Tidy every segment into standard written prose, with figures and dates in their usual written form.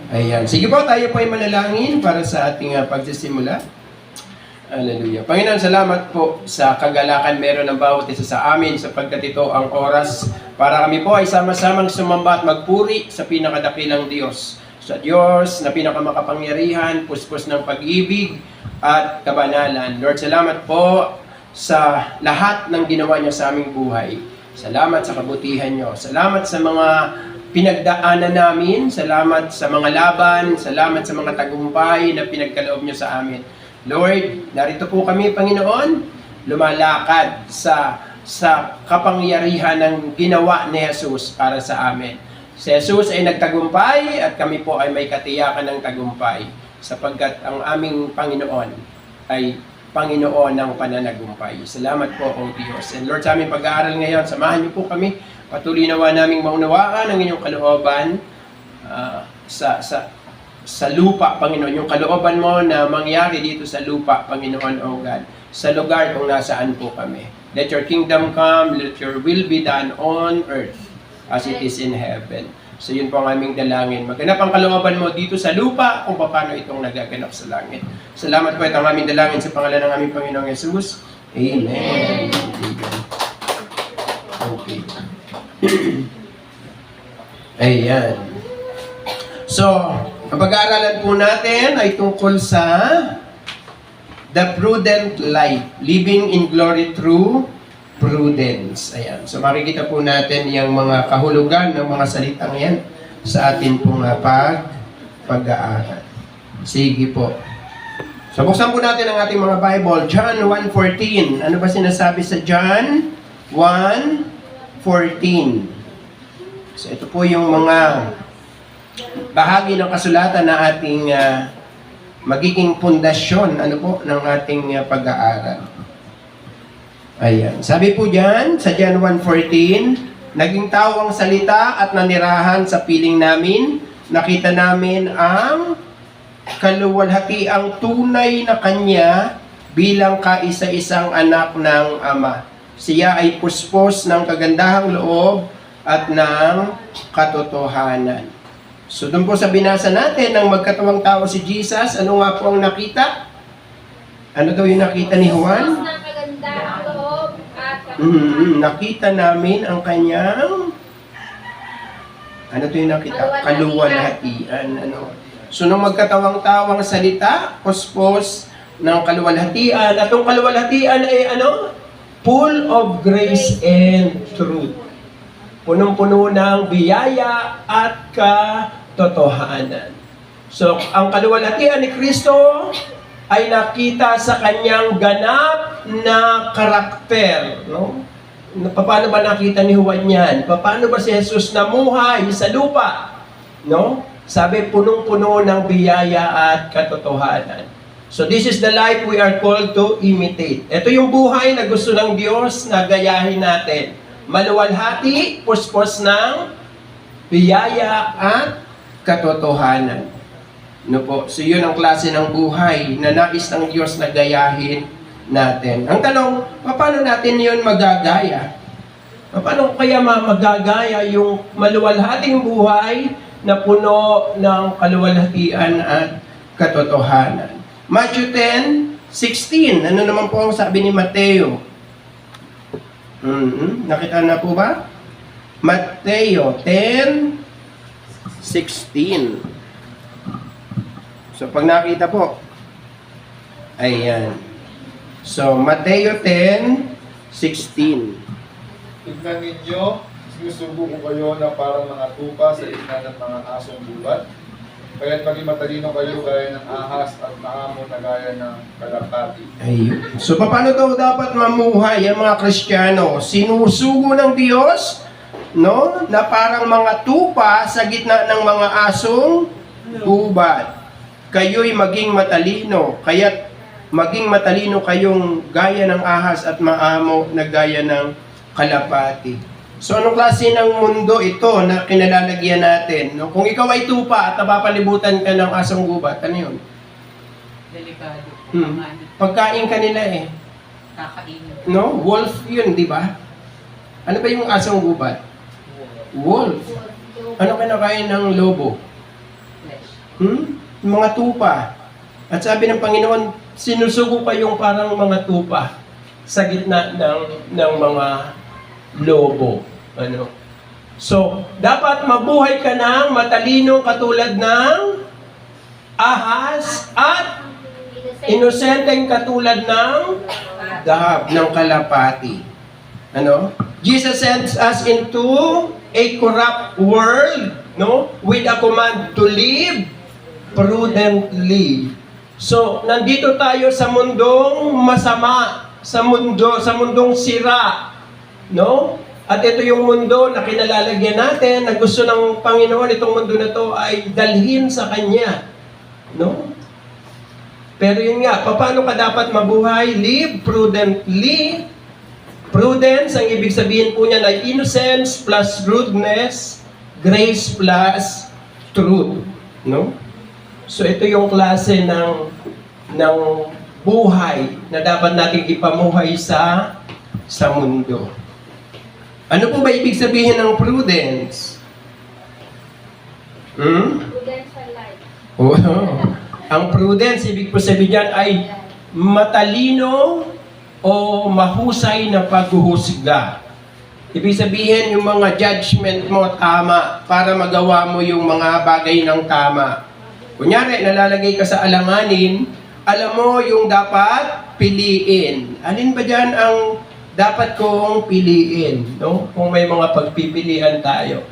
Ayan. Sige po, tayo po ay manalangin para sa ating pagsisimula. Hallelujah. Panginoon, salamat po sa kagalakan meron ng bawat isa sa amin sapagkat ito ang oras para kami po ay sama-samang sumamba at magpuri sa pinakadakilang Diyos. Sa Diyos na pinakamakapangyarihan, puspos ng pag-ibig at kabanalan. Lord, salamat po sa lahat ng ginawa niyo sa aming buhay. Salamat sa kabutihan niyo. Salamat sa mga pinagdaanan namin. Salamat sa mga laban. Salamat sa mga tagumpay na pinagkaloob niyo sa amin. Lord, narito po kami, Panginoon, lumalakad sa kapangyarihan ng ginawa ni Jesus para sa amin. Si Jesus ay nagtagumpay at kami po ay may katiyakan ng tagumpay sapagkat ang aming Panginoon ay Panginoon ng pananagumpay. Salamat po, O Diyos. And Lord, sa aming pag-aaral ngayon, samahan niyo po kami. Patuloy nawa naming maunawaan ang inyong kalooban sa lupa, Panginoon. Yung kalooban mo na mangyari dito sa lupa, Panginoon, O God. Sa lugar kung nasaan po kami. Let your kingdom come, let your will be done on earth as it is in heaven. So yun po ang aming dalangin. Maganap ang kalooban mo dito sa lupa kung paano itong nagaganap sa langit. Salamat po, ito ang aming dalangin sa pangalan ng aming Panginoong Jesus. Amen. Okay. Ayan. So, ang pag-aaralan po natin ay tungkol sa the prudent life, living in glory through prudence. Ayan. So makikita po natin yung mga kahulugan ng mga salitang yan sa atin pong pag-aaral. Sige po. So buksan po natin ang ating mga Bible. John 1:14. Ano ba sinasabi sa John 1:14? So ito po yung mga bahagi ng kasulatan na ating magiging pundasyon ng ating pag-aaral. Ayan. Sabi po diyan sa John 1:14, naging tao ang salita at nanirahan sa piling namin. Nakita namin ang kaluwalhatiang tunay na kanya bilang kaisa-isang anak ng Ama. Siya ay puspos ng kagandahang loob at ng katotohanan. So doon po sa binasa natin, nang magkatawang tao si Jesus, ano nga po ang nakita? Ano daw yung nakita ni Juan? Nakita namin ang kanyang, ano to yung nakita? Kaluwalhatian. So nung magkatawang tao ang salita, puspos ng kaluwalhatian. At ang kaluwalhatian ay full of grace and truth. Punong-puno ng biyaya at katotohanan. So, ang kaluwalhatian ni Kristo ay nakita sa kanyang ganap na karakter. No? Paano ba nakita ni Juan yan? Paano ba si Jesus namuhay sa lupa? No? Sabi, punong-puno ng biyaya at katotohanan. So, this is the life we are called to imitate. Ito yung buhay na gusto ng Diyos na gayahin natin. Maluwalhati, puspos ng biyaya at katotohanan. So yun ang klase ng buhay na nais ng Diyos na gayahin natin. Ang tanong, paano natin yun magagaya? Paano kaya magagaya yung maluwalhating buhay na puno ng kaluwalhatian at katotohanan? Matthew 10:16. Ano naman po ang sabi ni Mateo? Nakita na po ba? Mateo 10:16. So, pag nakita po, ayan. So, Mateo 10:16. Tignan ninyo, sinusubo ko kayo na parang mga tupa sa gitna ng mga asong gubat. Kaya't maging matalino kayo gaya ng ahas at maamo na gaya ng kalapati. Ayun. So, paano daw dapat mamuhay ang mga Kristiyano? Sinusugo ng Diyos, no? Na parang mga tupa sa gitna ng mga asong gubat. Kayo'y maging matalino. Kaya't maging matalino kayong gaya ng ahas at maamo na gaya ng kalapati. So, anong klase ng mundo ito na kinalalagyan natin? No? Kung ikaw ay tupa at napapalibutan ka ng asong gubat, ano yun? Delikado. Pagkain ka nila eh. Kakainin. No? Wolf yun, di ba? Ano ba yung asong gubat? Wolf. Ano kinakain ng lobo? flesh. Yung mga tupa. At sabi ng Panginoon, sinusugo kayong parang mga tupa sa gitna ng mga lobo. Ano? So, dapat mabuhay ka ng matalino katulad ng ahas at inosenteng katulad ng dahab, ng kalapati. Ano? Jesus sends us into a corrupt world, no? With a command to live prudently. So, nandito tayo sa mundong masama, sa mundong sira, no? At ito yung mundo na kinalalagyan natin, na gusto ng Panginoon itong mundo na to ay dalhin sa Kanya, no? Pero yun nga, paano ka dapat mabuhay? Live prudently. Prudence, ang ibig sabihin po niya ay innocence plus rudeness, grace plus truth, no? So ito yung klase ng buhay na dapat nating ipamuhay sa mundo. Ano po ba ibig sabihin ng prudence? Prudential life. Oh, ang prudence, ibig po sabihin niyan ay matalino o mahusay na paghuhusga. Ibig sabihin, yung mga judgment mo tama para magawa mo yung mga bagay ng tama. Kunyari, nalalagay ka sa alanganin, alam mo yung dapat piliin. Alin ba dyan ang dapat kong piliin? No? Kung may mga pagpipilian tayo.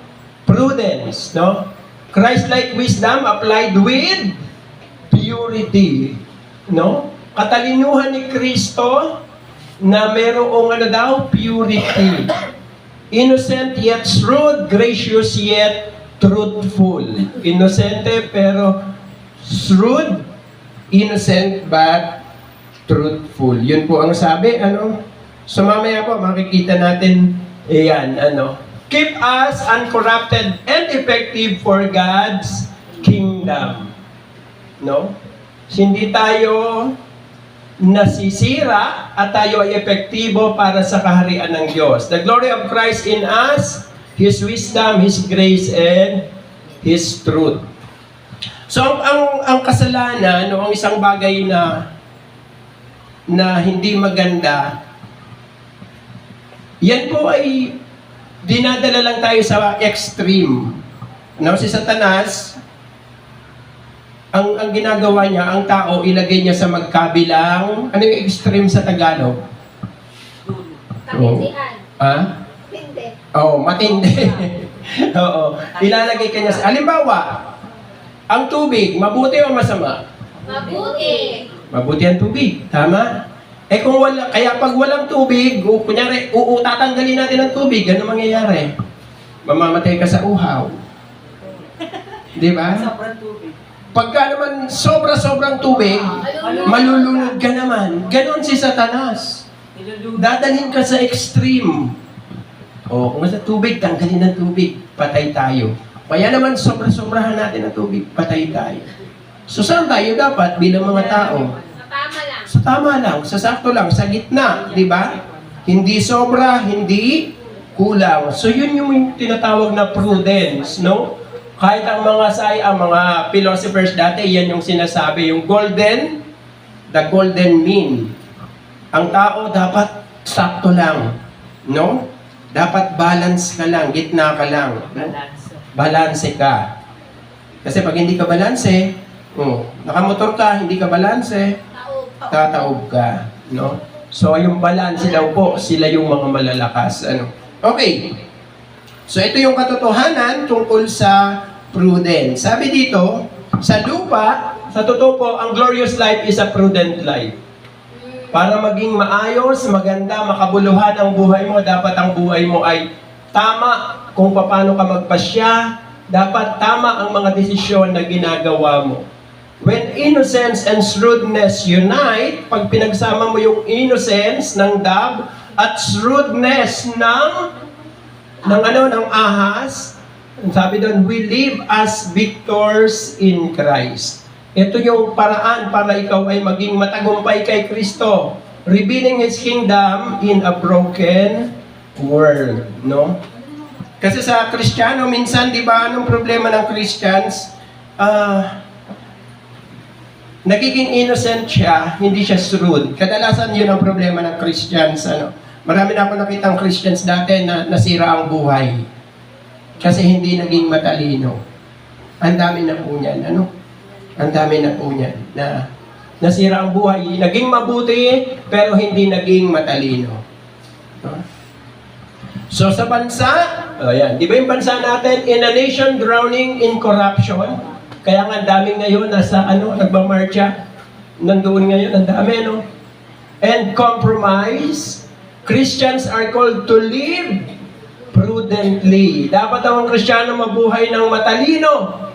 Prudence, no? Christ-like wisdom applied with purity. No? Katalinuhan ni Kristo na merong purity. Innocent yet shrewd, gracious yet truthful. Innocente pero shrewd, innocent but truthful. Yun po ang sabi, ano? So mamaya po makikita natin, ayan, ano? Keep us uncorrupted and effective for God's kingdom. No? Hindi tayo nasisira at tayo ay epektibo para sa kaharian ng Diyos. The glory of Christ in us, His wisdom, His grace, and His truth. So, ang kasalanan, no, ang isang bagay na hindi maganda, yan po ay dinadala lang tayo sa extreme. No, si Satanas, ang ginagawa niya, ang tao, ilagay niya sa magkabilang, ano yung extreme sa Tagalog? Kamindihan. Ah? Hindi. Oo, matindi. Oo. Ilalagay ka niya sa... Halimbawa, ang tubig, mabuti o masama? Mabuti. Mabuti ang tubig. Tama? Eh kung wala, kaya pag walang tubig, kunyari, tatanggalin natin ang tubig, ano mangyayari? Mamamatay ka sa uhaw. Di ba? Sobrang tubig. Pagka naman sobra-sobrang tubig, malulunod ka naman. Ganon si Satanas. Dadalhin ka sa extreme. O, kung sa tubig, tanggalin ng tubig, patay tayo. Kaya naman, sobra-sobrahan natin ng tubig, patay tayo. So, saan tayo dapat bilang mga tao? Tama lang. Sa tama lang, sa sakto lang, sa gitna, di ba? Hindi sobra, hindi kulang. So, yun yung tinatawag na prudence, no? Kahit ang mga philosophers dati, yan yung sinasabi, yung the golden mean. Ang tao dapat sakto lang, no? Dapat balance ka lang, gitna ka lang. Balance. Balanse ka. Kasi pag hindi ka balanse, nakamotor ka, hindi ka balanse, tataob ka, no? So, yung balanse daw po, sila yung mga malalakas, ano? Okay. So, ito yung katotohanan tungkol sa prudence. Sabi dito, sa lupa, sa totoo po, ang glorious life is a prudent life. Para maging maayos, maganda, makabuluhan ang buhay mo, dapat ang buhay mo ay tama kung paano ka magpasya, dapat tama ang mga desisyon na ginagawa mo. When innocence and shrewdness unite, pag pinagsama mo yung innocence ng dove at shrewdness ng ahas, sabi doon, we live as victors in Christ. Ito yung paraan para ikaw ay maging matagumpay kay Kristo, revealing His kingdom in a broken world, no? Kasi sa Kristiyano, minsan, di ba, anong problema ng Christians? nagiging innocent siya, hindi siya shrewd. Kadalasan yun ang problema ng Christians. Marami na ako nakitang Christians dati na nasira ang buhay. Kasi hindi naging matalino. Ang dami na po niyan. Ang dami na po niyan. Na nasira ang buhay. Naging mabuti, pero hindi naging matalino. So sa bansa, ayan, di ba yung bansa natin, in a nation drowning in corruption, kaya nga daming ngayon nasa nagmamarcha, nandoon ngayon, ang dami, and compromise, Christians are called to live prudently. Dapat ang Kristiyano mabuhay ng matalino,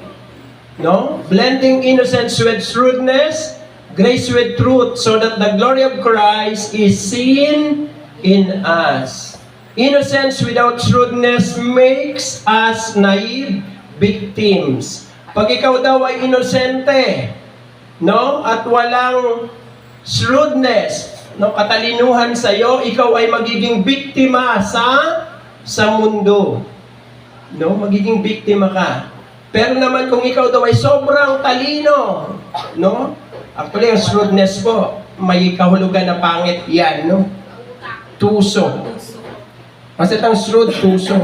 blending innocence with shrewdness, grace with truth, so that the glory of Christ is seen in us. Innocence without shrewdness makes us naive victims. Pag ikaw daw ay inosente, at walang shrewdness, katalinuhan sa iyo, ikaw ay magiging biktima sa mundo. Magiging biktima ka. Pero naman kung ikaw daw ay sobrang talino, actually ang shrewdness po, may kahulugan na pangit yan, tuso. Kasi ang shrewd, tuso.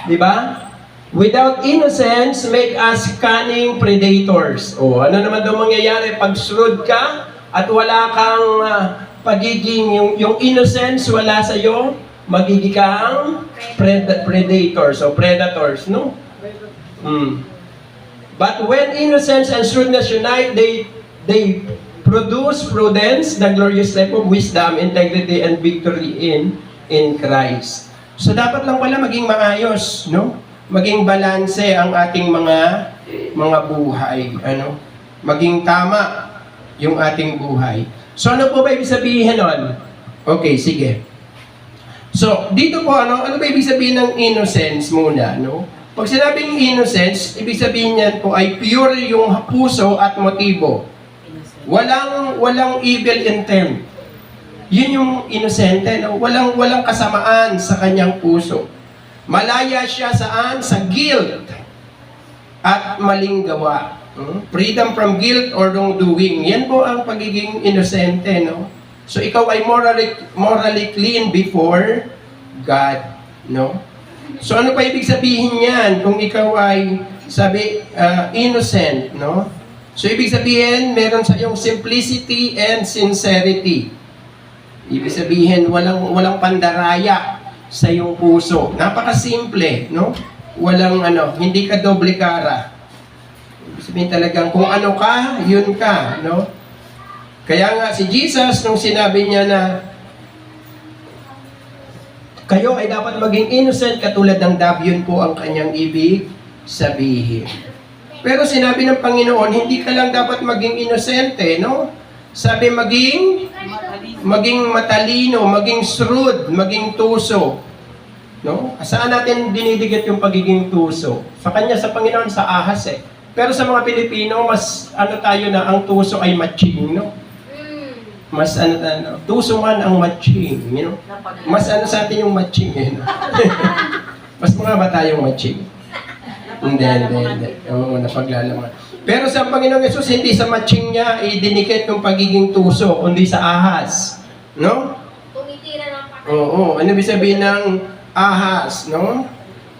Di ba? Without innocence, make us cunning predators. Ano naman daw mangyayari pag shrewd ka at wala kang pagiging, yung innocence wala sa iyo, magiging kang predators o predators, But when innocence and shrewdness unite, they produce prudence, the glorious life of wisdom, integrity, and victory in Christ. So dapat lang pala maging maayos, maging balanse ang ating mga buhay, maging tama yung ating buhay. So ano po ba ibig sabihin nun? Okay, sige. So dito po ano ba ibig sabihin ng innocence muna, Pag sinabing innocence, ibig sabihin niyan po ay pure yung puso at motibo. Walang evil intent. Yun yung inosente, walang kasamaan sa kanyang puso. Malaya siya saan? Sa guilt at maling gawa. Freedom from guilt or wrongdoing. Yan po ang pagiging inosente, So ikaw ay morally clean before God, So ano pa ibig sabihin niyan kung ikaw ay innocent, So ibig sabihin meron sa iyong simplicity and sincerity. Ibig sabihin, walang pandaraya sa iyong puso. Napakasimple, Walang hindi ka doble cara. Ibig sabihin talagang kung ano ka, yun ka, Kaya nga si Jesus, nung sinabi niya na kayo ay dapat maging innocent katulad ng dove, yun po ang kanyang ibig sabihin. Pero sinabi ng Panginoon, hindi ka lang dapat maging inosente, Sabi maging matalino, maging shrewd, maging tuso. Saan natin dinidikit yung pagiging tuso? Sa kanya, sa Panginoon, sa ahas Pero sa mga Pilipino, mas tayo na ang tuso ay matching, Mas tuso man ang matching, Mas sa atin yung matching, Mas mga ba tayong matching? Hindi. Oo, napaglalaman. Pero sa Panginoong Yesus, hindi sa matching niya idinikit yung pagiging tuso, kundi sa ahas. Tumitira ng patay. Oo. Ano ibig sabihin ng ahas,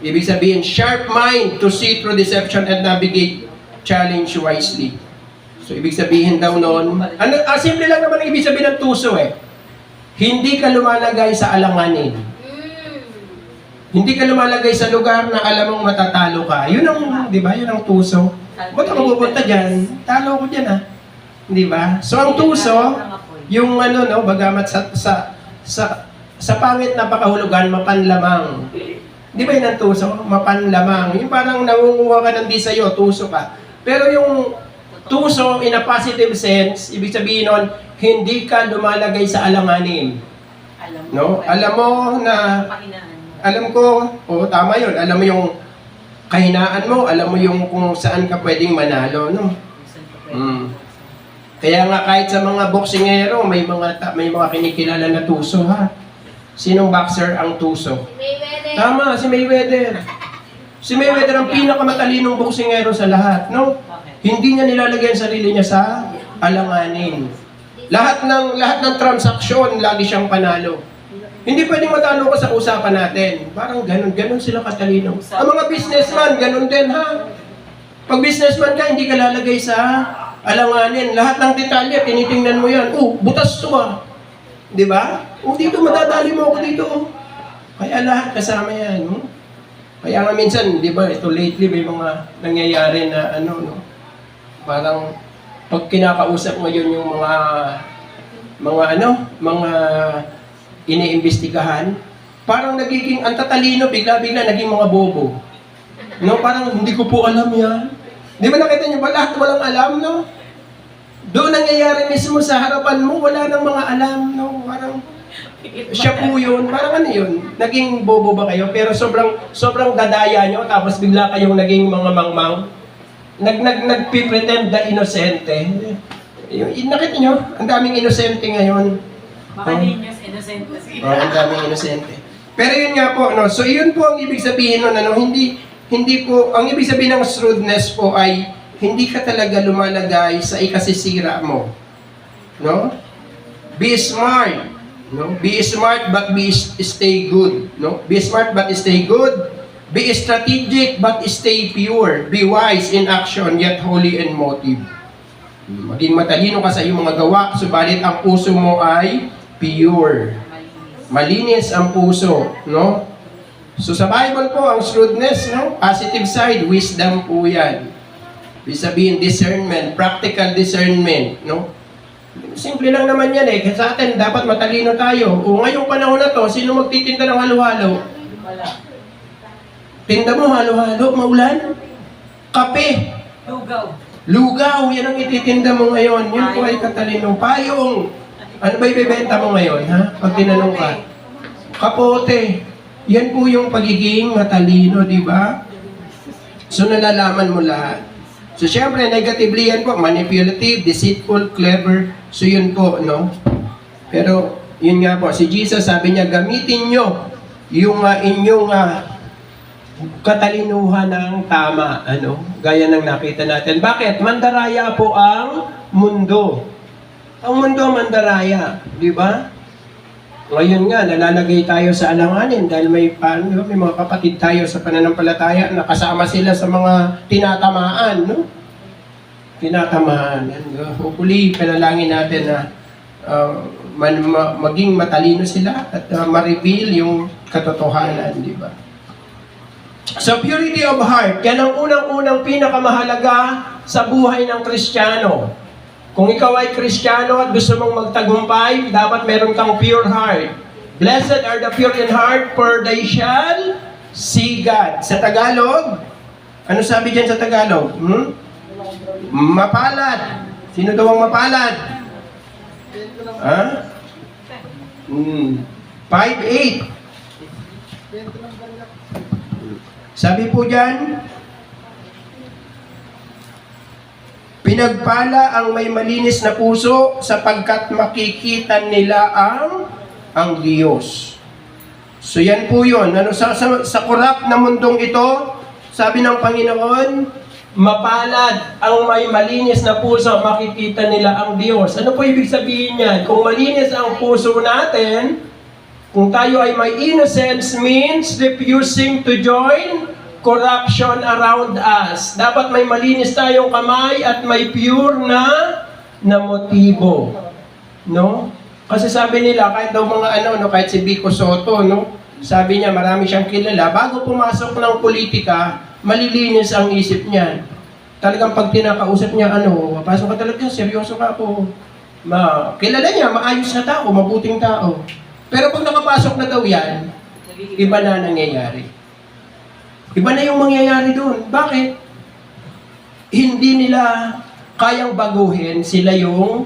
Ibig sabihin, sharp mind to see through deception and navigate challenge wisely. So, ibig sabihin daw noon, simple lang naman ang ibig sabihin ng tuso Hindi ka lumalagay sa alanganin. Hindi ka lumalagay sa lugar na alam mong matatalo ka. Yun ang, di ba, yun ang tuso. Ba't ako pupunta dyan? Talo ko dyan Di ba? So, ang tuso, yung bagamat sa pangit na pakahulugan, mapanlamang. Di ba yun ang tuso? Mapanlamang. Yung parang nangunguha ka ng di sa'yo, tuso ka. Pero yung tuso, in a positive sense, ibig sabihin nun, hindi ka lumalagay sa alanganin. Alam mo na, alam ko, tama yun, alam mo yung kahinaan mo, alam mo yung kung saan ka pwedeng manalo, Kaya nga kahit sa mga boksingero, may mga kinikilala na tuso, Sinong boxer ang tuso? Mayweather. Tama, si Mayweather. Si Mayweather ang pinakamatalinong boksingero sa lahat, Okay. Hindi niya nilalagay ang sarili niya sa alanganin. Lahat ng transaksyon, lagi siyang panalo. Hindi pwedeng matalo ka sa usapan natin. Parang ganun sila katalino. Ang mga businessman, ganun din ha. Pag businessman ka, hindi ka lalagay sa alanganin. Lahat ng detalye, tinitingnan mo yan. Butas to ah. Di ba? Dito, madadali mo ako dito. Kaya lahat kasama yan. Kaya nga minsan, di ba, ito lately may mga nangyayari na parang pag kinakausap ngayon yung mga iniimbestigahan, parang nagiging ang tatalino, bigla-bigla naging mga bobo. Parang hindi ko po alam yan. Di ba nakita niyo ba lahat walang alam, no? Doon nangyayari mismo sa harapan mo, wala nang mga alam, no? Parang siya po yun. Parang yun? Naging bobo ba kayo? Pero sobrang dadaya nyo, tapos bigla kayong naging mga mangmang. Nagpipretend na inosente. Nakita nyo? Ang daming inosente ngayon. Baka ninyos innocent kasi. Ang daming inosente. Pero yun nga po, so yun po ang ibig sabihin nun, hindi po, ang ibig sabihin ng shrewdness po ay hindi ka talaga lumalagay sa ikasisira mo. No? Be smart. No? Be smart but stay good. No? Be smart but stay good. Be strategic but stay pure. Be wise in action yet holy in motive. Maging matalino ka sa iyong mga gawa, subalit ang puso mo ay pure. Malinis ang puso, no? So sa Bible po, ang shrewdness, no? Positive side, wisdom po yan. Ibig sabihin, discernment, practical discernment, no? Simple lang naman yan eh. Kasi sa atin, dapat matalino tayo. Ngayong panahon na to, sino magtitinda ng halo-halo? Wala. Tinda mo, halo-halo, maulan? Kape. Lugaw, yan ang ititinda mo ngayon. Yun po ay katalino. Payong. Ano ba ibebenta mo ngayon, ha? Pag tinanong ka. Kapote. Yan po yung pagiging matalino, di ba? So, nalalaman mo lahat. So, syempre, negatively yan po. Manipulative, deceitful, clever. So, yun po, no? Pero, yun nga po. Si Jesus, sabi niya, gamitin nyo yung inyong katalinuhan ng tama, gaya ng nakita natin. Bakit? Mandaraya po ang mundo. Ang mundo mandaraya, di ba? Ngayon nga, nalalagay tayo sa alanganin dahil may mga kapatid tayo sa pananampalataya na kasama sila sa mga tinatamaan, no? Tinatamaan. Hopefully, panalangin natin na maging matalino sila at ma-reveal yung katotohanan, di ba? So, purity of heart, yan ang unang-unang pinakamahalaga sa buhay ng Kristiyano. Kung ikaw ay Kristiyano at gusto mong magtagumpay, dapat meron kang pure heart. Blessed are the pure in heart, for they shall see God. Sa Tagalog, ano sabi dyan sa Tagalog? Mapalad. Sino daw ang mapalad? 5:8. Sabi po dyan, pinagpala ang may malinis na puso sapagkat makikita nila ang Diyos. So yan po yun. Sa kurap na mundong ito, sabi ng Panginoon, mapalad ang may malinis na puso, makikita nila ang Diyos. Ano po ibig sabihin yan? Kung malinis ang puso natin, kung tayo ay may innocence, means refusing to join corruption around us. Dapat may malinis tayong kamay at may pure na motibo. No? Kasi sabi nila, kahit daw mga kahit si Vico Soto, no? Sabi niya, marami siyang kilala. Bago pumasok ng politika, malilinis ang isip niya. Talagang pag tinakausap niya, pasok ka talaga, seryoso ka po. Kilala niya, maayos na tao, mabuting tao. Pero pag nakapasok na daw yan, iba na nangyayari. Iba na yung mangyayari doon. Bakit? Hindi nila kayang baguhin, sila yung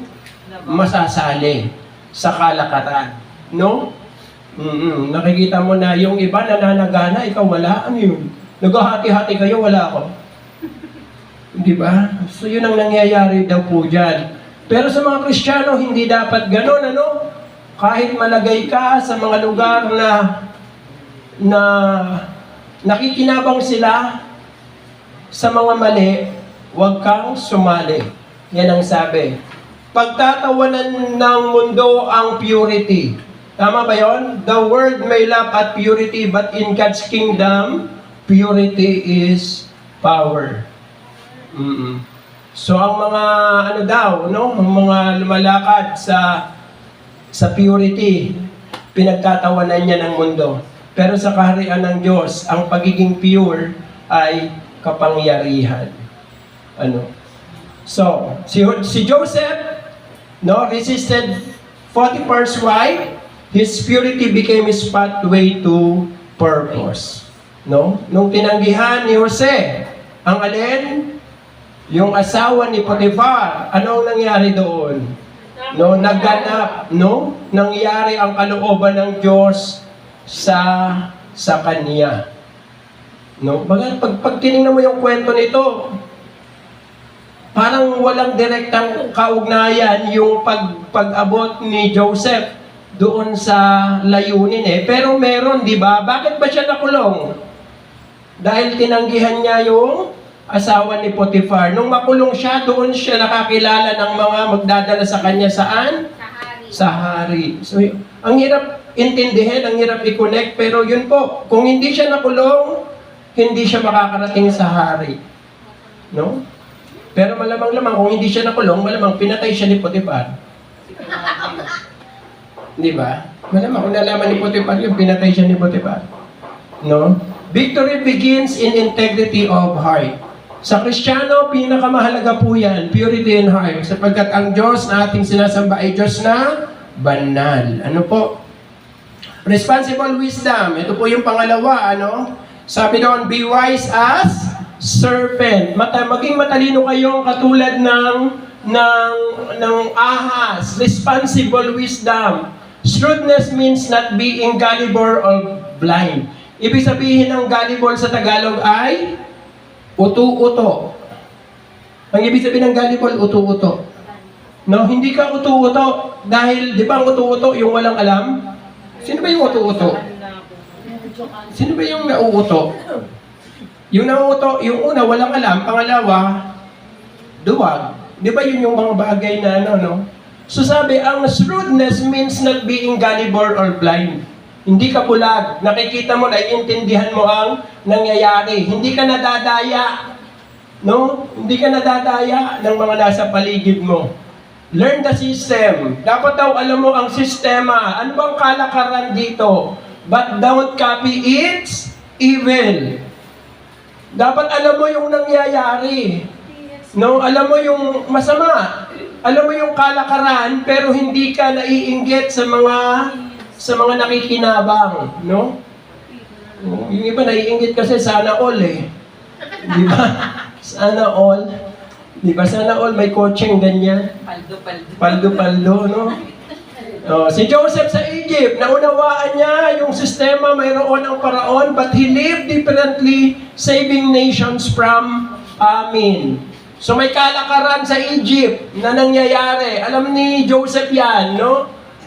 masasali sa kalakatan. No? Nakikita mo na yung iba nananagana, ikaw wala. Ano yun? Naghahati-hati kayo, wala ako. Di ba? So yun ang nangyayari daw po dyan. Pero sa mga Kristiyano, hindi dapat ganun, Kahit malagay ka sa mga lugar na nakikinabang sila sa mga mali, huwag kang sumali. Yan ang sabi. Pagtatawanan ng mundo ang purity. Tama ba yon? The world may laugh at purity, but in God's kingdom, purity is power. So ang mga ang mga lumalakad sa purity, pinagtatawanan niya ng mundo. Pero sa kaharian ng Diyos, ang pagiging pure ay kapangyarihan. So, si Joseph, resisted Potiphar's wife. His purity became his pathway to purpose. Nung tinanggihan ni Jose, ang alin? Yung asawa ni Potiphar, anong nangyari doon? Nagganap, nangyari ang kalooban ng Diyos sa kanya. Pag tinignan mo yung kwento nito, parang walang direktang kaugnayan yung pag-abot ni Joseph doon sa layunin Pero meron, di ba? Bakit ba siya nakulong? Dahil tinanggihan niya yung asawa ni Potiphar. Nung makulong siya, doon siya nakakilala ng mga magdadala sa kanya saan? Sa hari. So, ang hirap intindihin, ang hirap i-connect, pero yun po, kung hindi siya nakulong, hindi siya makakarating sa hari. Pero malamang-lamang, kung hindi siya nakulong, malamang pinatay siya ni Potiphar. Di ba? Malamang kung nalaman ni Potiphar yung pinatay siya ni Potiphar. Victory begins in integrity of heart. Sa Kristiyano, pinakamahalaga po yan, purity in heart. Sapagkat ang Diyos na ating sinasamba ay Diyos na banal. Responsible wisdom. Ito po yung pangalawa, Sabi doon, be wise as serpent. Maging matalino kayong katulad ng ahas. Responsible wisdom. Shrewdness means not being gullible or blind. Ibig sabihin ng gullible sa Tagalog ay utu-uto. Ang ibig sabihin ng gullible, utu-uto. Hindi ka utu-uto dahil, di ba ang utu-uto yung walang alam? Sino ba yung utu-uto? Sino ba yung nauuto? Yung nauuto, yung una, walang alam. Pangalawa, duwag. Di ba yun yung mga bagay na So sabi, ang shrewdness means not being gullible or blind. Hindi ka bulag. Nakikita mo, naiintindihan mo ang nangyayari. Hindi ka nadadaya. Hindi ka nadadaya ng mga nasa paligid mo. Learn the system. Dapat daw alam mo ang sistema. Ano bang kalakaran dito? But don't copy its evil. Dapat alam mo yung nangyayari. Alam mo yung masama. Alam mo yung kalakaran, pero hindi ka naiinggit sa mga nakikinabang, Yung iba naiinggit kasi sana all Di ba? Sana all. Di ba? Sana all may coaching ganyan. Paldo-paldo, si Joseph sa Egypt, naunawaan niya yung sistema, mayroon ang paraon, but he lived differently, saving nations from famine. So may kalakaran sa Egypt na nangyayari. Alam ni Joseph yan,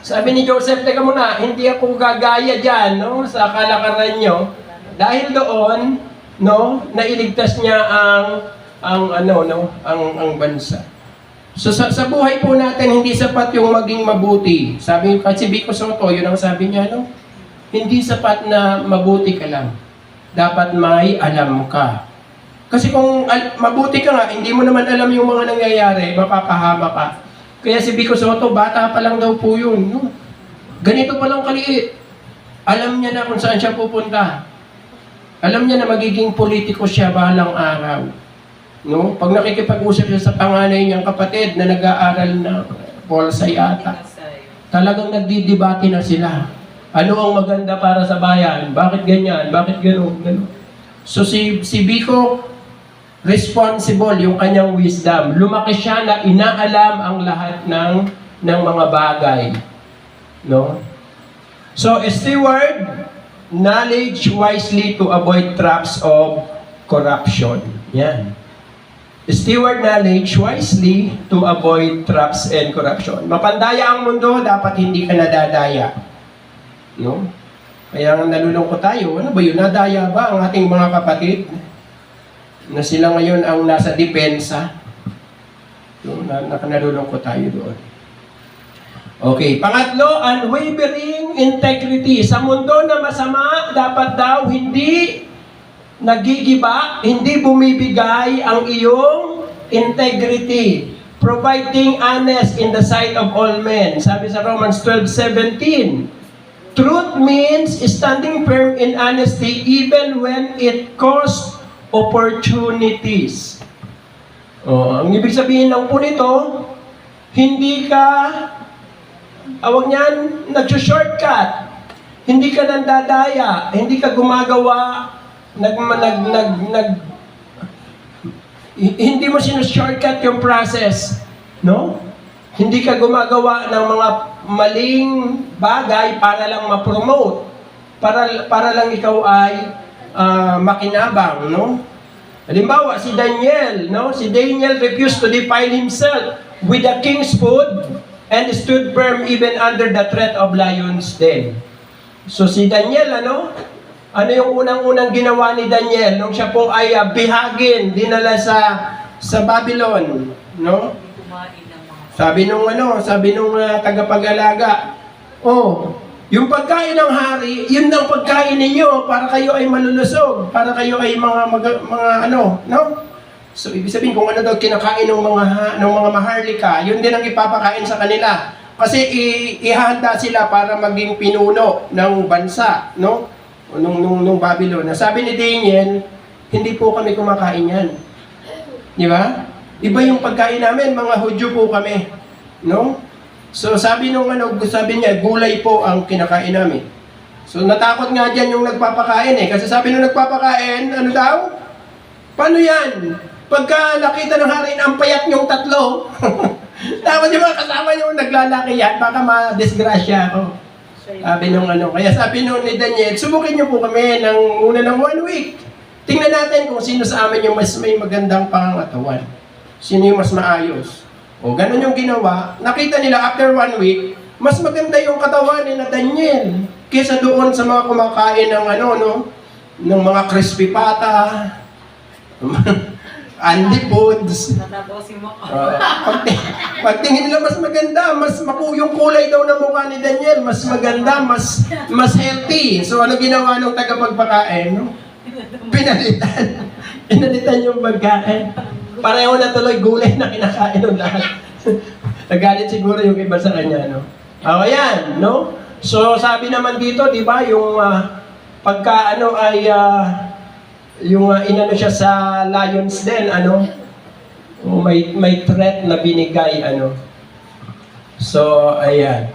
Sabi ni Joseph, teka muna, hindi ako gagaya dyan, sa kalakaran nyo. Dahil doon, nailigtas niya ang bansa. So sa buhay po natin, hindi sapat yung maging mabuti. Sabi kasi Vico Soto, yun ang sabi niya, Hindi sapat na mabuti ka lang. Dapat may alam ka. Kasi kung mabuti ka nga, hindi mo naman alam yung mga nangyayari, mapapahama ka. Kaya si Vico Soto, bata pa lang daw po yun. Ganito pa lang kaliit. Alam niya na kung saan siya pupunta. Alam niya na magiging politiko siya balang araw. Pag nakikipag-usap siya sa panganay niyang kapatid na nag-aaral na Polsay ata, talagang nagdidebate na sila. Ano ang maganda para sa bayan? Bakit ganyan? Bakit gano'n? So si Vico, responsible yung kanyang wisdom. Lumaki siya na inaalam ang lahat ng mga bagay. So, steward knowledge wisely to avoid traps of corruption. Yan. Steward knowledge wisely to avoid traps and corruption. Mapandaya ang mundo, dapat hindi ka nadadaya. Kaya nalulungkot tayo, ano ba yun? Nadaya ba ang ating mga kapatid? na sila ngayon ang nasa depensa. Nalulungkot tayo doon. Okay, pangatlo, unwavering integrity. Sa mundo na masama, dapat daw hindi nagigiba, hindi bumibigay ang iyong integrity. Providing honest in the sight of all men. Sabi sa Romans 12:17, truth means standing firm in honesty even when it costs opportunities. Ang ibig sabihin lang po nito, hindi ka, awag niyan, nag-shortcut. Hindi ka nandadaya, hindi ka gumagawa, hindi mo sinashortcut yung process, no? Hindi ka gumagawa ng mga maling bagay para lang ma-promote, para lang ikaw ay makinabang, no? Halimbawa, si Daniel, no? Si Daniel refused to defile himself with the king's food and stood firm even under the threat of lions den. So si Daniel, ano yung unang-unang ginawa ni Daniel nung siya po ay bihagin, dinala sa Babylon, no? Kumain ng mga Sabi nung tagapag-alaga, yung pagkain ng hari, yun ang pagkain ninyo para kayo ay malulusog, para kayo ay mga no? So ibig sabihin kung ano daw kinakain ng mga maharlika, yun din ang ipapakain sa kanila. Kasi ihahanda sila para maging pinuno ng bansa, no? Nung Babylon. Sabi ni Daniel, hindi po kami kumakain yan. Di ba? Iba yung pagkain namin, mga Hudyo po kami. No? So sabi niya, gulay po ang kinakain namin. So natakot nga dyan yung nagpapakain kasi sabi nung nagpapakain, ano daw? Paano yan? Pagka nakita ng hari na ang payat niyong tatlo, tapos yung mga kasama niyong naglalaki yan, baka ma-disgrasya ako. Sabi kaya sabi nung ni Daniel, subukin niyo po kami una ng 1 week. Tingnan natin kung sino sa amin yung mas may magandang pangangatawan. Sino yung mas maayos. Ganun yung ginawa. Nakita nila after 1 week, mas maganda yung katawan ni na Daniel kaysa doon sa mga kumakain ng ng mga crispy pata, Andy Foods. natabosin mo. Pagtingin nila mas maganda, yung kulay daw ng mukha ni Daniel, mas maganda, mas healthy. So ano ginawa ng tagapagpakain? No? Pinalitan yung pagkain. Pareho na tuloy gulay na kinakain ng lahat. Nagalit siguro yung iba sa kanya, no? Ayan, no? So sabi naman dito, di ba, yung pagka inano siya sa lions den, may threat na binigay, So, ayan.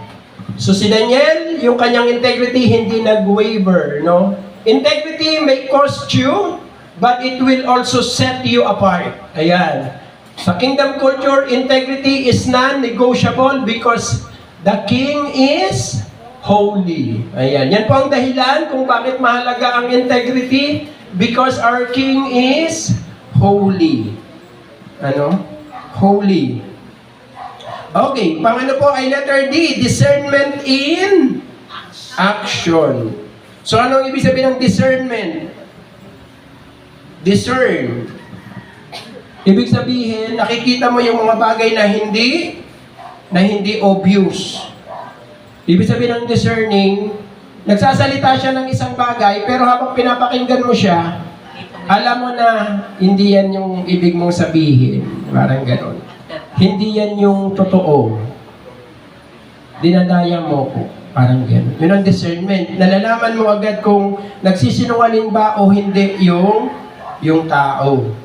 So, si Daniel, yung kanyang integrity, hindi nag-waver, no? Integrity may cost you, but it will also set you apart. Ayan. Sa kingdom culture, integrity is non-negotiable because the king is holy. Ayan. Yan po ang dahilan kung bakit mahalaga ang integrity. Because our King is holy. Holy. Okay, pangano po ay letter D, discernment in action. So anong ibig sabihin ng discernment? Discern. Ibig sabihin, nakikita mo yung mga bagay na hindi obvious. Ibig sabihin ng discerning, nagsasalita siya ng isang bagay, pero habang pinapakinggan mo siya, alam mo na hindi yan yung ibig mong sabihin. Parang gano'n. Hindi yan yung totoo. Dinadaya mo ko. Parang gano'n. Yun ang discernment. Nalalaman mo agad kung nagsisinungaling ba o hindi yung tao.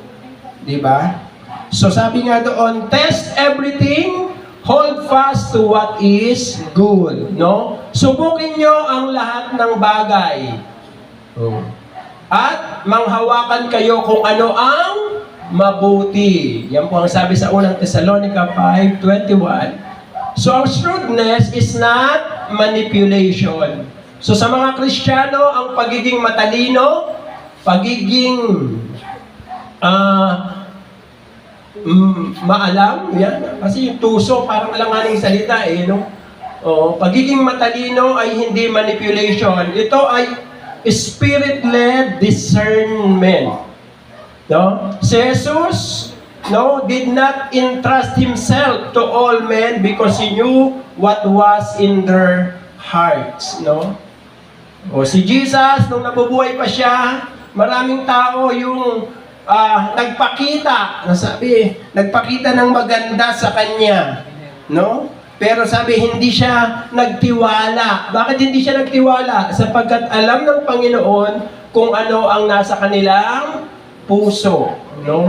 Diba? So sabi nga doon, test everything, hold fast to what is good, no? Subukin nyo ang lahat ng bagay. At manghawakan kayo kung ano ang mabuti. Yan po ang sabi sa unang Thessalonica 5:21. So ang shrewdness is not manipulation. So sa mga Kristiyano, ang pagiging matalino, pagiging maalam, yan. Kasi yung tuso, parang alanganing salita no? Pagiging matalino ay hindi manipulation. Ito ay spirit-led discernment. No? Si Jesus, no, did not entrust himself to all men because he knew what was in their hearts, no? O si Jesus, nung nabubuhay pa siya, maraming tao yung nagpakita ng maganda sa kanya, no? Pero sabi, hindi siya nagtiwala. Bakit hindi siya nagtiwala? Sapagkat alam ng Panginoon kung ano ang nasa kanilang puso, no?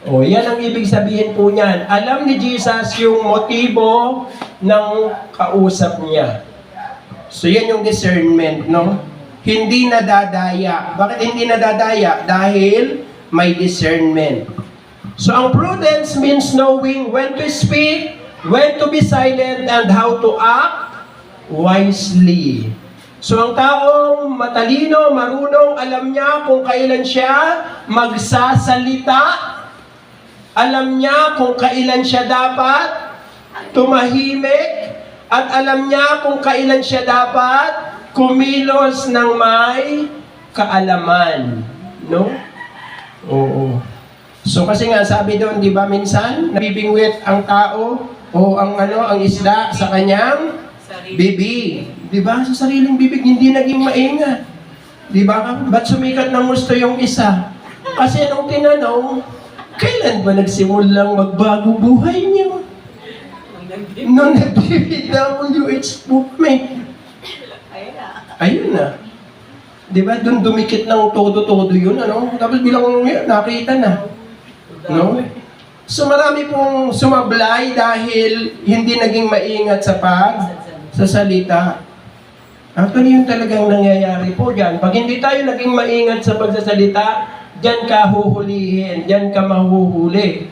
O, yan ang ibig sabihin po niyan. Alam ni Jesus yung motibo ng kausap niya. So, yan yung discernment, no? Hindi nadadaya. Bakit hindi nadadaya? Dahil may discernment. So, ang prudence means knowing when to speak, when to be silent, and how to act wisely. So, ang taong matalino, marunong, alam niya kung kailan siya magsasalita. Alam niya kung kailan siya dapat tumahimik. At alam niya kung kailan siya dapat kumilos ng may kaalaman. No? Oo. So, kasi nga, sabi doon, di ba, minsan, nabibingwit ang tao o ang isda sa kanyang bibig. Di ba? Sa sariling bibig, hindi naging maingat. Di ba? Ba't sumikat ng gusto yung isa? Kasi nung tinanong, kailan ba nagsimulang magbago buhay niyo? Nung nag-DWH movement. Ayun na. Di ba? Doon dumikit ng todo-todo yun, ano? Tapos bilang nakita na. No? So marami pong sumablay dahil hindi naging maingat sa pagsasalita. Actually, yun talagang nangyayari po dyan. Pag hindi tayo naging maingat sa pagsasalita, dyan ka huhulihin, dyan ka mahuhuli.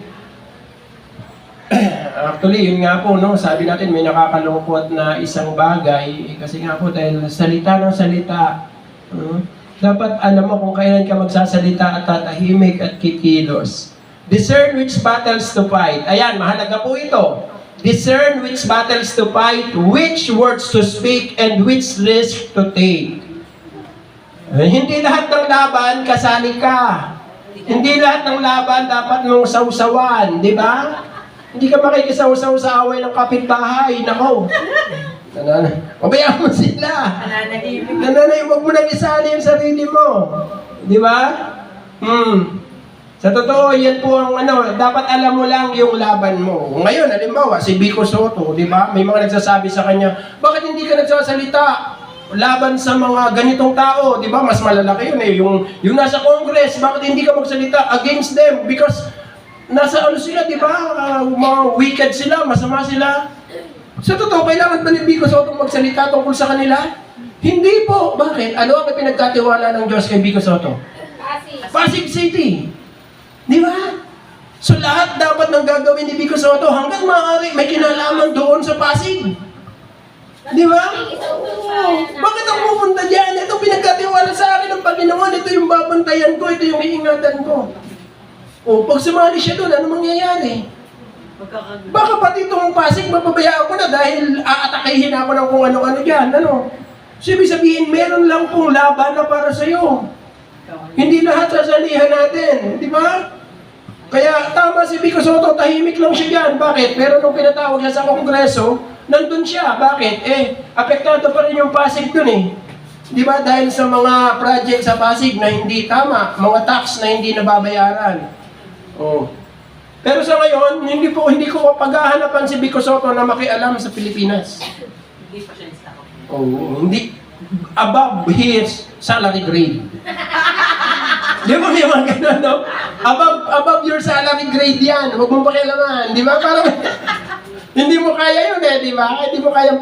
Actually, yun nga po, no? Sabi natin, may nakakalungkot na isang bagay. Kasi nga po, dahil salita ng salita, dapat alam mo kung kailan ka magsasalita at tatahimik at kikilos. Discern which battles to fight. Ayan, mahalaga po ito. Discern which battles to fight, which words to speak, and which risk to take. Hindi lahat ng laban, kasali ka. Hindi lahat ng laban dapat mong sausawan, di ba? Hindi ka makikisawsaw sa away ng kapitbahay. Nako. Pabayaan mo sila. Nananay, huwag mo nang isali yung sarili mo. Di ba? Sa totoo, yan po ang dapat alam mo lang yung laban mo. Ngayon, halimbawa, si Vico Soto, di ba? May mga nagsasabi sa kanya, bakit hindi ka nagsasalita laban sa mga ganitong tao? Di ba? Mas malalaki yun eh. Yung nasa Congress, bakit hindi ka magsalita against them? Because nasa sila, di ba? Mga wicked sila, masama sila. Sa totoo, kailangan ba ni Vico Soto magsalita tungkol sa kanila? Hindi po. Bakit? Ano ang pinagkatiwala ng Diyos kay Vico Soto? Pasig City. Di ba? So lahat dapat ng gagawin ni Vico Soto hanggang maaari may kinalaman doon sa Pasig. Di ba? Bakit ako pupunta dyan? Ito pinagkatiwala sa akin ng Panginoon. Ito yung babantayan ko. Ito yung iingatan ko. O, pag sumali siya doon, ano mangyayari? Baka pati itong Pasig, mapabayaan ko na dahil aatakihin ako ng kung ano-ano dyan. Ano? So, ibig sabihin, meron lang pong laban na para sa'yo. Hindi lahat sasalihan natin. Di ba? Kaya tama si Vico Soto, tahimik lang siya dyan. Bakit? Pero nung pinatawag niya sa Kongreso, nandun siya. Bakit? Apektado pa rin yung Pasig dun eh. Di ba? Dahil sa mga project sa Pasig na hindi tama, mga tax na hindi nababayaran. Oh. Pero sa ngayon, hindi ko paghahanapan si Vico Soto na makialam sa Pilipinas. Hindi pa siya nista ko. Oh, hindi above his salary grade. Di ba may mga ganun, no? Above your salary grade yan. Huwag mong pakialaman. Di ba? Parang hindi mo kaya yun di ba? Hindi mo kaya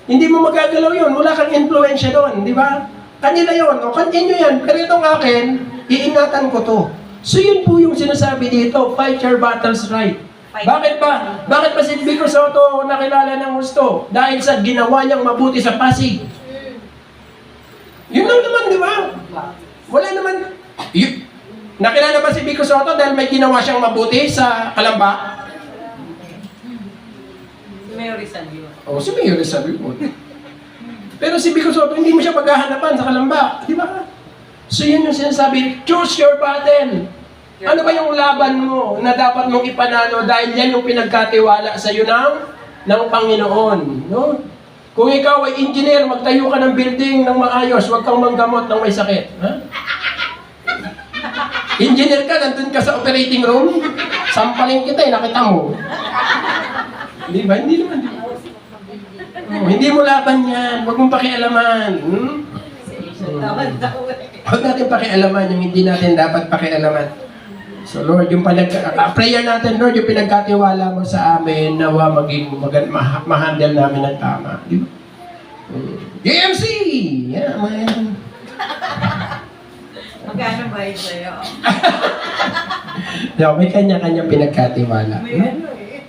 hindi mo magagalaw yun. Wala kang influensya doon, di ba? Kanila yun. O, kanino yan. Pero itong akin, iingatan ko to. So yun po yung sinasabi dito, fight your battles right. Bakit ba? Bakit ba si Vico Soto nakilala ng gusto? Dahil sa ginawa niyang mabuti sa Pasig. Yun lang naman, di ba? Wala naman. Nakilala ba si Vico Soto dahil may ginawa siyang mabuti sa Kalamba? Si Mayor Rizal yun. Oo, si Mayor Rizal yun. Pero si Vico Soto, hindi mo siya paghahanapan sa Kalamba. Di ba? So yun yung sinasabi, choose your battle. Ano ba yung laban mo na dapat mong ipanalo dahil yan yung pinagkatiwala sa iyo ng Panginoon, no? Kung ikaw ay engineer, magtayo ka ng building ng maayos, huwag kang manggamot ng may sakit. Ha? Engineer ka, nandun ka sa operating room, sampalin kita, nakita mo. Di ba? Hindi naman. Hindi mo laban yan, huwag mong pakialaman. Huwag natin pakialaman yung hindi natin dapat pakialaman. So Lord, yung prayer natin, Lord, yung pinagkatiwala mo sa amin, nawa maging ma-handle namin ng tama. Di ba? JMC! Yeah, man. Magkano ba yun sa'yo? No, may kanya-kanya pinagkatiwala. May ano eh.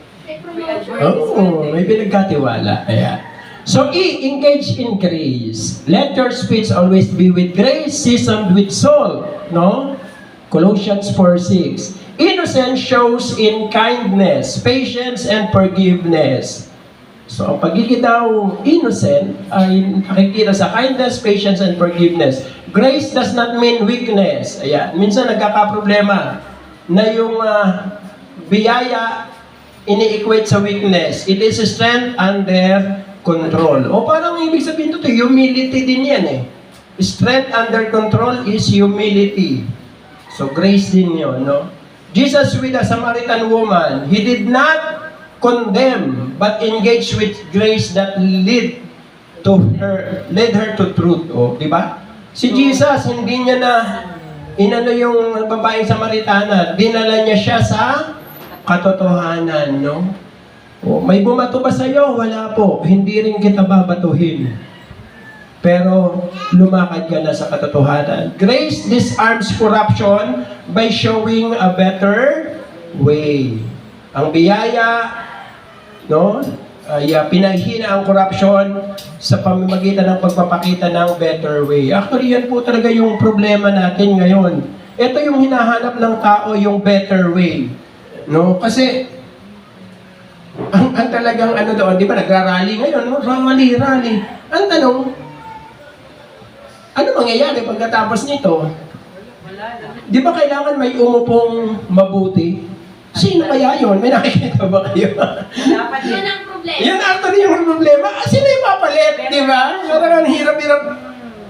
Oo, may pinagkatiwala. Ayan. So, engage in grace. Let your speech always be with grace, seasoned with salt. No? Colossians 4:6. Innocence shows in kindness, patience, and forgiveness. So, ang pagiging daw innocent ay nakikita sa kindness, patience, and forgiveness. Grace does not mean weakness. Ayan. Minsan nagkakaproblema na yung biyaya ini-equate sa weakness. It is strength under control. O parang ibig sabihin ito, humility din yan eh. Strength under control is humility. So grace din yun, no? Jesus with the Samaritan woman, He did not condemn, but engage with grace that led her to truth. O, di ba? Si Jesus, hindi niya na inano yung babaeng Samaritana, dinala niya siya sa katotohanan, no? O, may bumato ba sa'yo? Wala po. Hindi rin kita babatuhin. Pero lumakad ka na sa katotohanan. Grace disarms corruption by showing a better way. Ang biyaya, no, ay pinahina ang corruption sa pamamagitan ng pagpapakita ng better way. Actually, yan po talaga yung problema natin ngayon. Ito yung hinahanap ng tao, yung better way. No? Kasi ang talagang ano doon, di ba, nagra-rally ngayon, no? Rally. Ang tanong, ano mangyayari pagkatapos nito? Wala na. Di ba kailangan may umupong mabuti? Sino kaya yun? May nakikita ba kayo? Dapat Yan yun. ang problema. Yan actually yung problema. Sino yung papalit? Di ba? Parang ang hirap-hirap.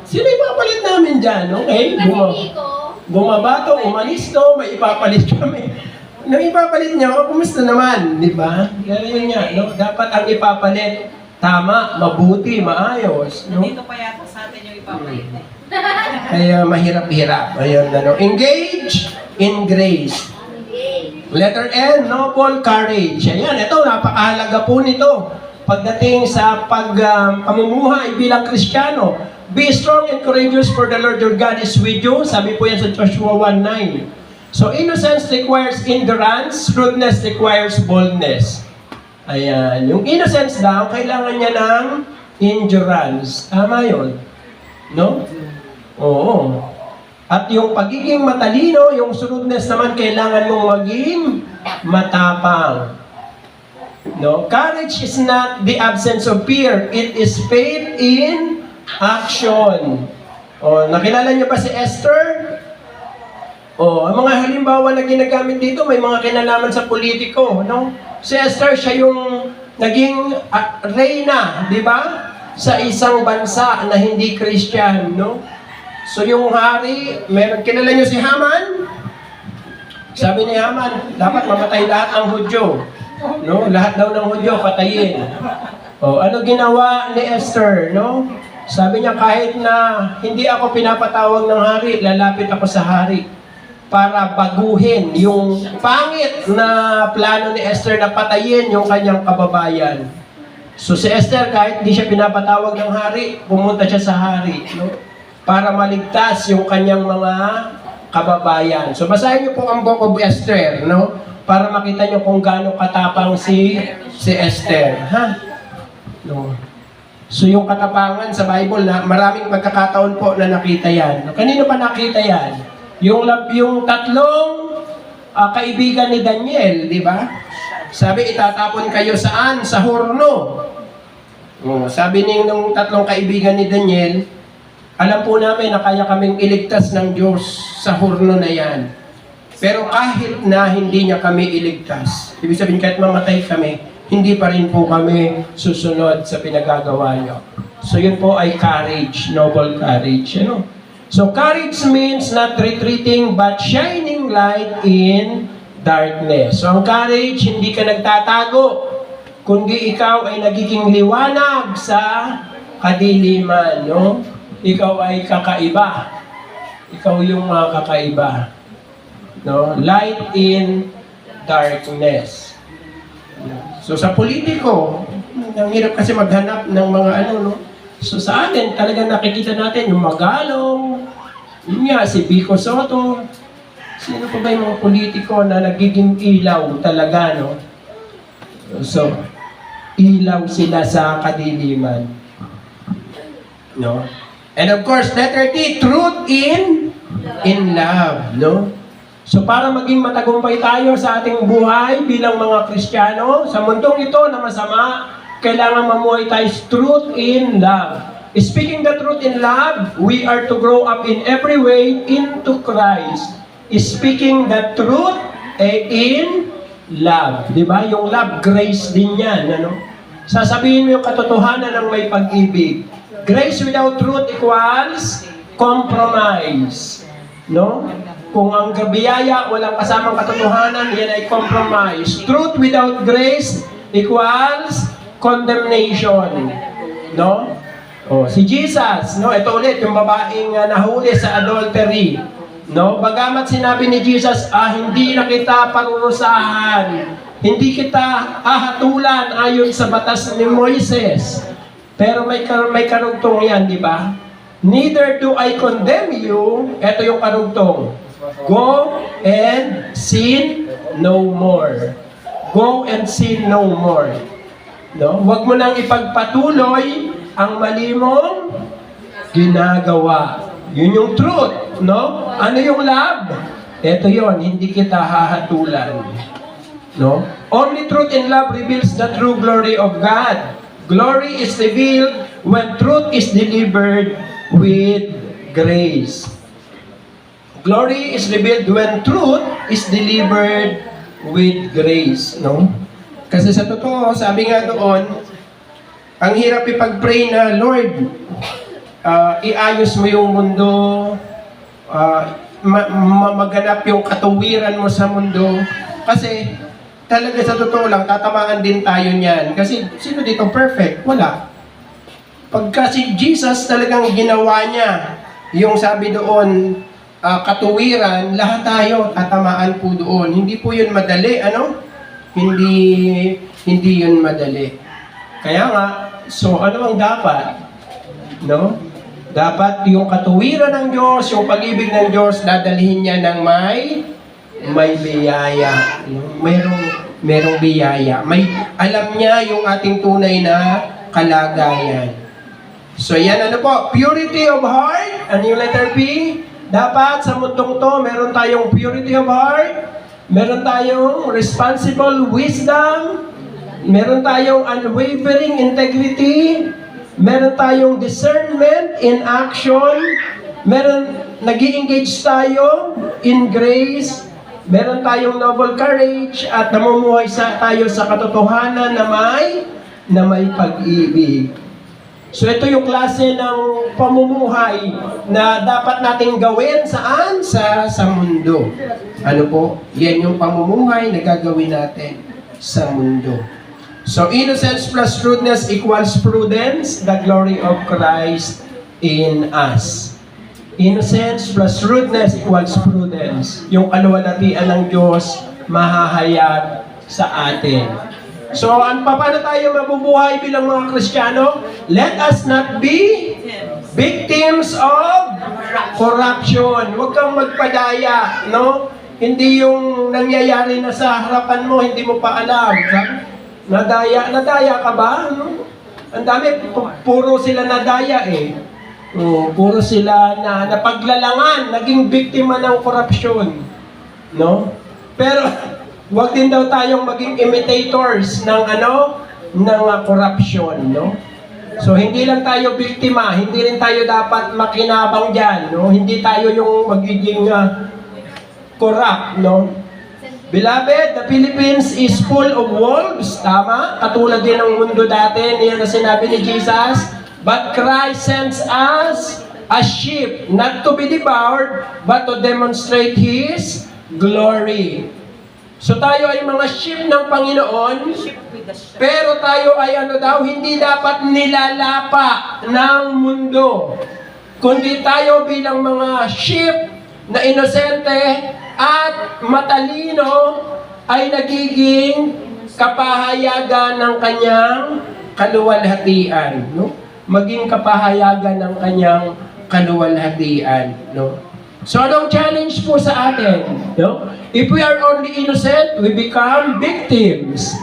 Sino yung papalit namin dyan? Okay? Kasi Nico, Bumabato, umalis to, may ipapalit kami. Nang ipapalit niyo, kumusta naman? Di ba? Ganyan nga, no? Dapat ang ipapalit, tama, mabuti, maayos. No? Nandito pa yata sa atin yung ipapalit eh. Kaya mahirap-hirap. Ayun, ano. Engage in grace. Letter N, noble courage. Ayan, ito, napakahalaga po nito. Pagdating sa pamumuhay bilang Kristiyano, be strong and courageous for the Lord your God is with you. Sabi po yan sa Joshua 1:9. So, innocence requires endurance, shrewdness requires boldness. Ayan, yung innocence daw, kailangan niya ng endurance. Tama yun. No? Oo. At yung pagiging matalino, yung shrewdness naman, kailangan mong maging matapang. No? Courage is not the absence of fear. It is faith in action. O, nakilala niyo ba si Esther? O, ang mga halimbawa na ginagamit dito, may mga kinalaman sa politiko. No? Si Esther, siya yung naging reyna, di ba? Sa isang bansa na hindi Christian, no? So yung hari, kilala niyo si Haman? Sabi ni Haman, dapat mamatay lahat ng Hudyo. No? Lahat daw ng Hudyo, patayin. O, ano ginawa ni Esther, no? Sabi niya, kahit na hindi ako pinapatawag ng hari, lalapit ako sa hari para baguhin yung pangit na plano ni Esther na patayin yung kanyang kababayan. So si Esther, kahit di siya pinapatawag ng hari, pumunta siya sa hari, no? Para maligtas yung kanyang mga kababayan. So basahin niyo po ang Book of Esther, no? Para makita niyo kung gaano katapang si Esther, ha? No. So yung katapangan sa Bible, na maraming pagkakataon po na nakita yan. Kanino pa nakita yan? Yung tatlong kaibigan ni Daniel, di ba? Sabi, itatapon kayo saan? Sa horno. Sabi nung tatlong kaibigan ni Daniel, Alam po namin na kaya kaming iligtas ng Diyos sa hurno na yan. Pero kahit na hindi niya kami iligtas, ibig sabihin kahit mamatay kami, hindi pa rin po kami susunod sa pinagagawa niyo. So yun po ay courage, noble courage. Ano? So courage means not retreating but shining light in darkness. So ang courage, hindi ka nagtatago, kundi ikaw ay nagiging liwanag sa kadiliman. No? Ikaw ay kakaiba. Ikaw yung mga kakaiba. No? Light in darkness. So sa politiko, ang hirap kasi maghanap ng mga ano, no? So sa atin, talagang nakikita natin yung Magalong, yun nga, si Vico Soto, sino pa ba yung mga politiko na nagiging ilaw talaga, no? So, ilaw sila sa kadiliman. No? And of course, letter T, truth in love, no? So para maging matagumpay tayo sa ating buhay bilang mga Kristiyano, sa mundong ito na masama, kailangan mamuhay tayo truth in love. Speaking the truth in love, we are to grow up in every way into Christ. Speaking the truth in love. Di ba? Yung love, grace din yan. Ano? Sasabihin mo yung katotohanan ng may pag-ibig. Grace without truth equals compromise. No? Kung ang biyaya walang kasamang katotohanan, yan ay compromise. Truth without grace equals condemnation. No? Oh, si Jesus, no? Ito ulit yung babaeng nahuli sa adultery. No? Bagamat sinabi ni Jesus, hindi na kita parurusahan, hindi kita hahatulan ayon sa batas ni Moises. Pero may karugtong yan, di ba? Neither do I condemn you. Ito yung karugtong. Go and sin no more. Go and sin no more. No? Huwag mo nang ipagpatuloy ang mali mong ginagawa. Yun yung truth, no? Ano yung love? Ito yon, hindi kita hahatulan. No? Only truth in love reveals the true glory of God. Glory is revealed when truth is delivered with grace. Glory is revealed when truth is delivered with grace, no? Kasi sa totoo, sabi nga doon, ang hirap ipag-pray na, Lord, iayos mo yung mundo, maganap yung katuwiran mo sa mundo. Kasi talaga sa totoo lang, tatamaan din tayo niyan. Kasi sino dito perfect? Wala. Pagka si Jesus talagang ginawa niya, yung sabi doon, katuwiran, lahat tayo tatamaan po doon. Hindi po yun madali, ano? Hindi yun madali. Kaya nga, so ano ang dapat? No? Dapat yung katuwiran ng Diyos, yung pag-ibig ng Diyos, dadalhin niya ng may biyaya. Merong biyaya. Alam niya yung ating tunay na kalagayan. So yan, ano po? Purity of heart. Ano yung letter P? Dapat sa mundong to, meron tayong purity of heart, meron tayong responsible wisdom, meron tayong unwavering integrity, meron tayong discernment in action, nag-i-engage tayo in grace, meron tayong noble courage, at namumuhay tayo sa katotohanan na may pag-ibig. So ito yung klase ng pamumuhay na dapat nating gawin saan? Sa mundo. Ano po? Yan yung pamumuhay na gagawin natin sa mundo. So innocence plus shrewdness equals prudence, the glory of Christ in us. Innocence plus shrewdness equals prudence. Yung kaluwalhatian ng Diyos mahahayag sa atin. So, paano tayo mabubuhay bilang mga Kristiyano? Let us not be victims of corruption. Huwag kang magpadaya, no? Hindi yung nangyayari na sa harapan mo, hindi mo pa alam. Nadaya ka ba? No? Ang dami, puro sila nadaya eh. Puro sila na napaglalangan, naging biktima ng korupsyon. No? Pero, huwag din daw tayong maging imitators ng corruption, no? So hindi lang tayo biktima, hindi rin tayo dapat makinabang diyan, no? Hindi tayo yung magiging corrupt, no? Beloved, the Philippines is full of wolves, tama? Katulad din ng mundo dati, niyan na sinabi ni Jesus, but Christ sends us as sheep, not to be devoured, but to demonstrate His glory. So tayo ay mga sheep ng Panginoon, Ship with the ship. pero tayo ay hindi dapat nilalapa ng mundo. Kundi tayo bilang mga sheep na inosente at matalino ay nagiging kapahayagan ng kanyang kaluwalhatian, no? Maging kapahayagan ng kanyang kaluwalhatian, no? So anong challenge po sa atin, no? If we are only innocent, we become victims.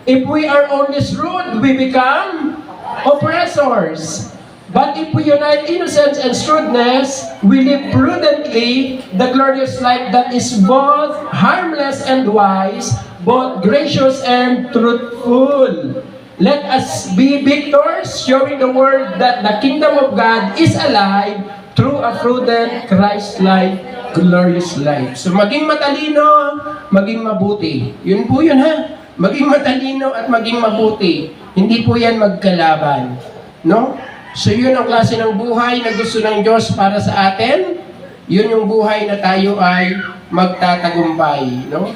If we are only shrewd, we become oppressors. But if we unite innocence and shrewdness, we live prudently the glorious life that is both harmless and wise, both gracious and truthful. Let us be victors, showing the world that the kingdom of God is alive through a prudent, Christ-like, glorious life. So maging matalino, maging mabuti. Yun po yun ha. Maging matalino at maging mabuti. Hindi po yan magkalaban. No? So yun ang klase ng buhay na gusto ng Diyos para sa atin. Yun yung buhay na tayo ay magtatagumpay. No?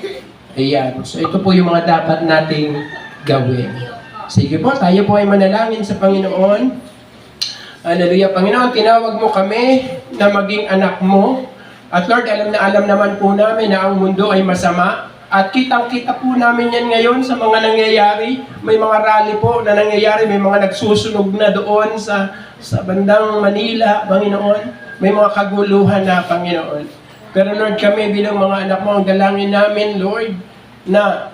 Ayan. So ito po yung mga dapat nating gawin. Sige po, tayo po ay manalangin sa Panginoon. Hallelujah. Panginoon, tinawag mo kami na maging anak mo. At Lord, alam naman po namin na ang mundo ay masama. At kitang-kita po namin yan ngayon sa mga nangyayari. May mga rally po na nangyayari, may mga nagsusunog na doon sa bandang Manila, Panginoon. May mga kaguluhan na, Panginoon. Pero Lord, kami bilang mga anak mo, ang dalangin namin, Lord, na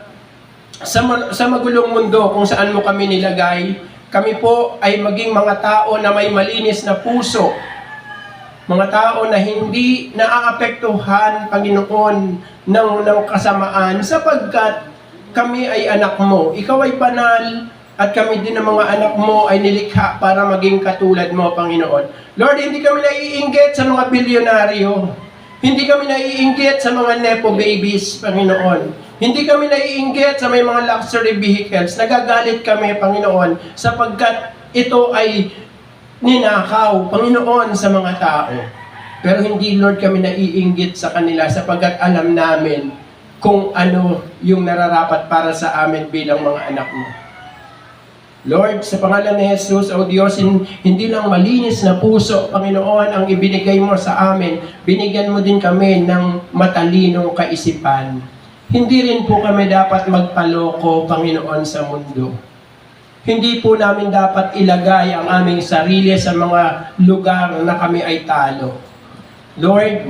sa magulong mundo kung saan mo kami nilagay, kami po ay maging mga tao na may malinis na puso. Mga tao na hindi naaapektuhan, Panginoon, ng kasamaan sapagkat kami ay anak mo. Ikaw ay banal at kami din ng mga anak mo ay nilikha para maging katulad mo, Panginoon. Lord, hindi kami naiinggit sa mga bilyonaryo. Hindi kami naiinggit sa mga nepo babies, Panginoon. Hindi kami naiinggit sa may mga luxury vehicles. Nagagalit kami, Panginoon, sapagkat ito ay ninakaw, Panginoon, sa mga tao. Pero hindi, Lord, kami naiinggit sa kanila sapagkat alam namin kung ano yung nararapat para sa amin bilang mga anak mo. Lord, sa pangalan ni Jesus, O Diyos, hindi lang malinis na puso, Panginoon, ang ibinigay mo sa amin, binigyan mo din kami ng matalinong kaisipan. Hindi rin po kami dapat magpaloko, Panginoon, sa mundo. Hindi po namin dapat ilagay ang aming sarili sa mga lugar na kami ay talo. Lord,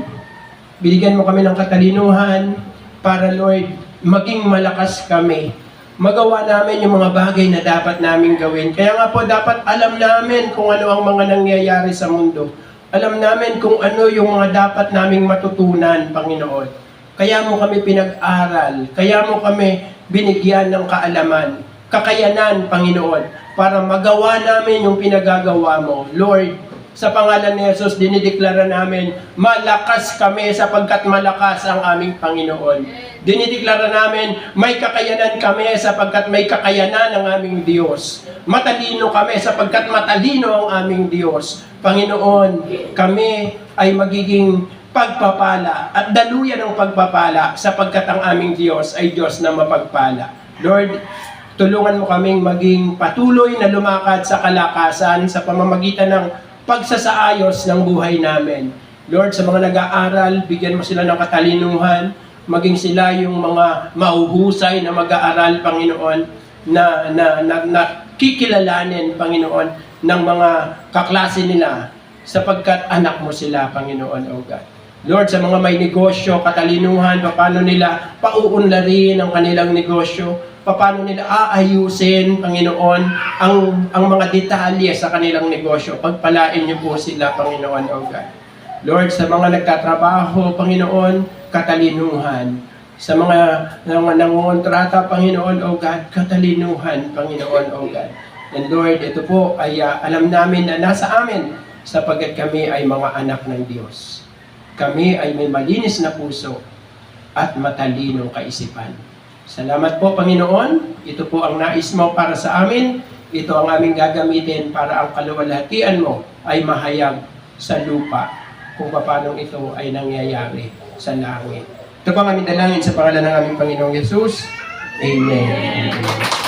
binigyan mo kami ng katalinuhan para, Lord, maging malakas kami. Magawa namin yung mga bagay na dapat namin gawin. Kaya nga po, dapat alam namin kung ano ang mga nangyayari sa mundo. Alam namin kung ano yung mga dapat naming matutunan, Panginoon. Kaya mo kami pinag-aral. Kaya mo kami binigyan ng kaalaman, kakayanan, Panginoon, para magawa namin yung pinagagawa mo. Lord, sa pangalan ni Jesus, dinideklara namin, malakas kami sapagkat malakas ang aming Panginoon. Dinideklara namin, may kakayanan kami sapagkat may kakayanan ang aming Diyos. Matalino kami sapagkat matalino ang aming Diyos. Panginoon, kami ay magiging pagpapala at daluyan ng pagpapala sapagkat ang aming Diyos ay Diyos na mapagpala. Lord, tulungan mo kaming maging patuloy na lumakad sa kalakasan sa pamamagitan ng pagsasaayos ng buhay namin. Lord, sa mga nag-aaral, bigyan mo sila ng katalinuhan, maging sila yung mga mahuhusay na mag-aaral, Panginoon, na kikilalanin, Panginoon, ng mga kaklase nila sapagkat anak mo sila, Panginoon, O God. Lord, sa mga may negosyo, katalinuhan, paano nila pauunlarin ang kanilang negosyo, paano nila aayusin, Panginoon, ang mga detalye sa kanilang negosyo. Pagpalain niyo po sila, Panginoon, O God. Lord, sa mga nagtatrabaho, Panginoon, katalinuhan. Sa mga nangungontrata, Panginoon, O God, katalinuhan, Panginoon, O God. And Lord, ito po ay alam namin na nasa amin sapagkat kami ay mga anak ng Diyos. Kami ay may malinis na puso at matalinong kaisipan. Salamat po, Panginoon. Ito po ang nais mo para sa amin. Ito ang aming gagamitin para ang kaluwalhatian mo ay mahayag sa lupa kung paano ito ay nangyayari sa langit. Ito po ang aming dalangin sa pangalan ng aming Panginoong Yesus. Amen.